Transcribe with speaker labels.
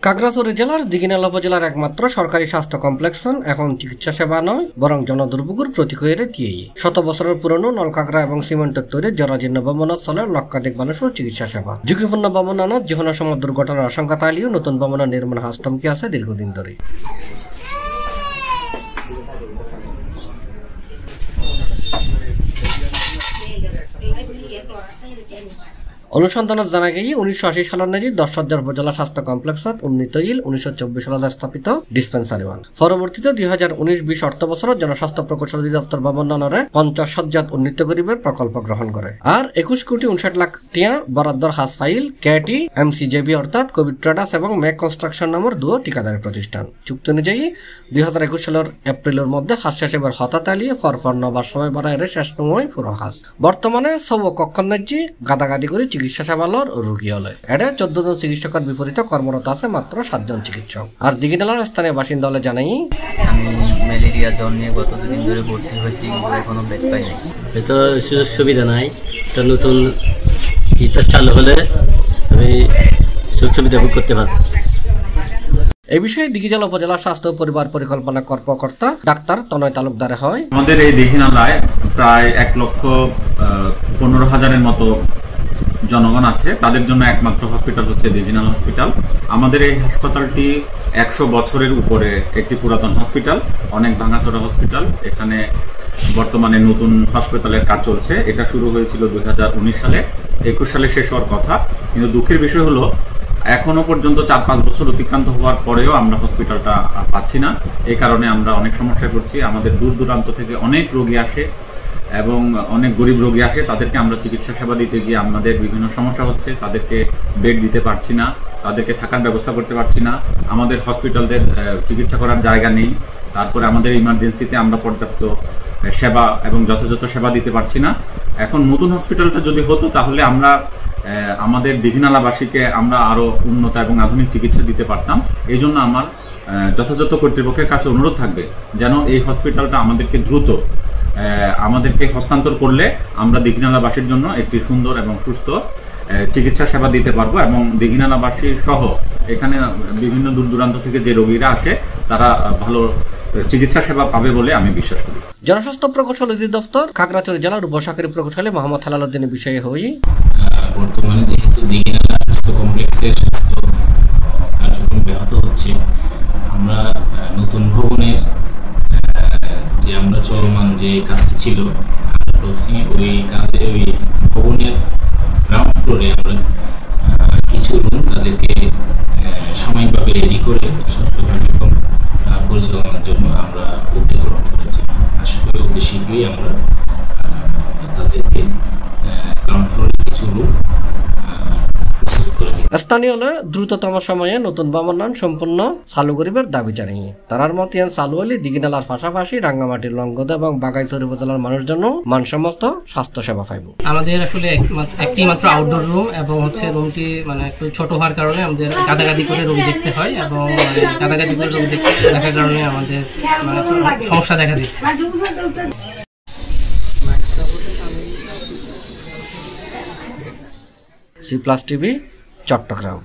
Speaker 1: খাগড়াছড়ি জেলার দিঘিনালা উপজেলার একমাত্র সরকারি স্বাস্থ্য কমপ্লেক্স এখন চিকিৎসা সেবা নয় বরং জনদুর্ভোগের প্রতীক হয়ে দিয়েই শত বছরের পুরনো নলকাগড়া এবং সিমেন্টের তৈরি জরাজীর্ণ ভবনস্থলের লক্ষাধিক মানুষের চিকিৎসা সেবা ঝুঁকিপূর্ণ ভবনানত যেকোনো সময় দুর্ঘটনার আশঙ্কা তালিও নতুন ভবনের নির্মাণ হাস্তমকি আছে দীর্ঘদিন ধরে। অনুসন্ধানত জানা গিয়ে 1980 সালের নাজি 10,000 উপজেলা স্বাস্থ্য কমপ্লেক্সত উন্নীত 1924 সালে স্থাপিত ডিসপেন্সারি ওয়ান। পরবর্তীতে 2019-20 অর্থ বছরের জনস্বাস্থ্য প্রকৌশল অধিদপ্তর ভবনরে 50,000 উন্নীত করিবের প্রকল্প গ্রহণ করে। আর 21,59 লাখ টিয়া বরাদ্দর হাস ফাইল কেটি এমসিজেবি অর্থাৎ কোভিড ট্রেডার্স এবং মেক কনস্ট্রাকশন নামের দুটো ঠিকাদারি প্রতিষ্ঠান। চুক্তি অনুযায়ী 2021 সালের এপ্রিলের মধ্যে হাস শেষেবার হঠাৎ আলিয়ে ফরফর নবার সময় বাড়ায় শেষ সময় পুরো হাস। বর্তমানে সব কক্ষণ নাজি গাদাগাদি করে চিকিৎসা সেবালর রোগী হলে এটা 14 জন চিকিৎসকের বিপরীতে কর্মরত আছে মাত্র 7 জন চিকিৎসক। আর দিঘিনালার স্থানীয় বাসিন্দা হলে জানাই,
Speaker 2: আমি ম্যালেরিয়া জ্বর নিয়ে গত 2 দিন ধরে ভর্তি হয়েছি, কিন্তু এখনো বেড পাই নাই।
Speaker 3: এটা সুযোগ সুবিধা নাই, এটা নতুন এটা চালু হলে আমি সুযোগ সুবিধা ভোগ করতে পারবো।
Speaker 1: এই বিষয়ে দিঘিনালা উপজেলা স্বাস্থ্য ও পরিবার পরিকল্পনা কর্মকর্তা ডাক্তার তনয় তালুকদার হয়,
Speaker 4: আমাদের এই দিঘিনালায় প্রায় 1,15,000-এর মতো জনগণ আছে। তাদের জন্য একমাত্র হসপিটাল হচ্ছে দিঘিনালা হসপিটাল। আমাদের এই হাসপাতালটি 100 বছরের উপরে একটি পুরাতন হসপিটাল, অনেক ভাঙাচোরা হসপিটাল। এখানে বর্তমানে নতুন হাসপাতালের কাজ চলছে। এটা শুরু হয়েছিল 2019 সালে, 21 সালে শেষ হওয়ার কথা। কিন্তু দুঃখের বিষয় হলো এখনো পর্যন্ত 4-5 বছর অতিক্রান্ত হওয়ার পরেও আমরা হসপিটালটা পাচ্ছি না। এই কারণে আমরা অনেক সমস্যায় পড়ছি। আমাদের দূর দূরান্ত থেকে অনেক রোগী আসে এবং অনেক গরিব রোগী আসে। তাদেরকে আমরা চিকিৎসা সেবা দিতে গিয়ে আমাদের বিভিন্ন সমস্যা হচ্ছে। তাদেরকে বেড দিতে পারছি না, তাদেরকে থাকার ব্যবস্থা করতে পারছি না, আমাদের হসপিটালদের চিকিৎসা করার জায়গা নেই। তারপরে আমাদের ইমার্জেন্সিতে আমরা পর্যাপ্ত সেবা এবং যথাযথ সেবা দিতে পারছি না। এখন নতুন হসপিটালটা যদি হতো তাহলে আমরা আমাদের দিঘিনালাবাসীকে আমরা আরো উন্নত এবং আধুনিক চিকিৎসা দিতে পারতাম। এই জন্য আমার যথাযথ কর্তৃপক্ষের কাছে অনুরোধ থাকবে যেন এই হসপিটালটা আমাদেরকে দ্রুত আমাদেরকে হস্তান্তর করলে আমরা দিঘিনালাবাসীর জন্য একটি সুন্দর এবং সুস্থ চিকিৎসা সেবা দিতে পারবো এবং দিঘিনালাবাসী সহ এখানে বিভিন্ন দূর দূরান্ত থেকে যে রোগীরা আসে তারা ভালো চিকিৎসা সেবা পাবে বলে আমি বিশ্বাস করি।
Speaker 1: জনস্বাস্থ্য প্রকৌশল অধিদপ্তর খাগড়াছড়ি জেলার উপসহকারী প্রকৌশলী মোহাম্মদ হেলালুদ্দিনের বিষয়ে হই,
Speaker 5: বর্তমানে যেহেতু দিঘিনালা স্বাস্থ্য কমপ্লেক্সের স্বাস্থ্য কার্যক্রম ব্যাহত হচ্ছে, আমরা নতুন ভবনের যে আমরা চলমান যে কাজটি ছিল ওই ভবনের গ্রাউন্ড ফ্লোরে আমরা কিছু রুম তাদেরকে সাময়িকভাবে রেডি করে স্বাস্থ্য কার্যক্রম পরিচালনার জন্য আমরা উদ্যোগ গ্রহণ করেছি। আশা করি অতি শীঘ্রই আমরা তাদেরকে গ্রাউন্ড ফ্লোরে কিছু রুম
Speaker 1: স্থানীয় দ্রুততম সময়ে নতুন ভবন সম্পূর্ণ চালু করিবার দাবি জানিয়ে তারার মত চালু হলে দিঘিনালার পাশাপাশি রাঙ্গামাটির লঙ্গদ এবং বাগাইছড়ি উপজেলার মানুষ জন্য মানসম্মত স্বাস্থ্য সেবা পাইব।
Speaker 6: আমাদের আসলে একটি মাত্র আউটডোর রুম এবং রুমটি একটু ছোট হওয়ার কারণে আমাদের গাদাগাদি করে রোগী দেখতে হয় এবং গাদাগাদি করে রোগী দেখার কারণে আমাদের সমস্যা দেখা দিচ্ছে।
Speaker 1: C+ TV Chittagong.